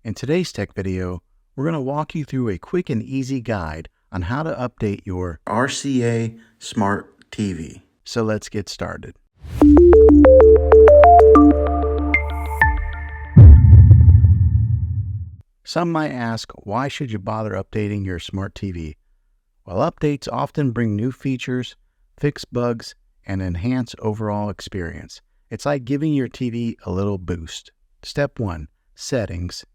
In today's tech video, we're going to walk you through a quick and easy guide on how to update your RCA Smart TV. So let's get started. Some might ask, why should you bother updating your smart TV? Well, updates often bring new features, fix bugs, and enhance overall experience. It's like giving your TV a little boost. Step 1. Settings.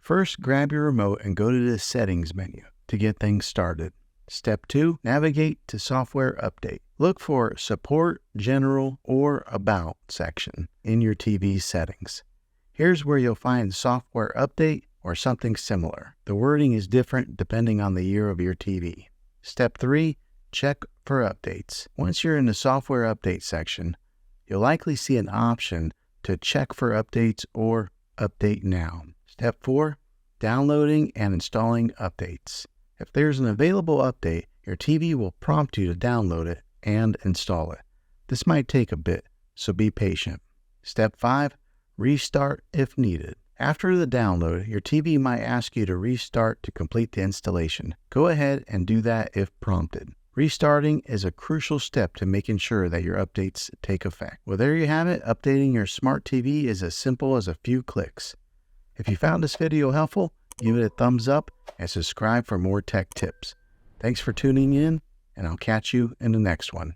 First, grab your remote and go to the Settings menu to get things started. Step 2. Navigate to Software Update. Look for Support, General, or About section in your TV settings. Here's where you'll find Software Update or something similar. The wording is different depending on the year of your TV. Step 3. Check for updates. Once you're in the Software Update section, you'll likely see an option to check for updates or Update Now. Step 4. Downloading and installing updates. If there's an available update, your TV will prompt you to download it and install it. This might take a bit, so be patient. Step 5. Restart if needed. After the download, your TV might ask you to restart to complete the installation. Go ahead and do that if prompted. Restarting is a crucial step to making sure that your updates take effect. Well, there you have it. Updating your smart TV is as simple as a few clicks. If you found this video helpful, give it a thumbs up and subscribe for more tech tips. Thanks for tuning in, and I'll catch you in the next one.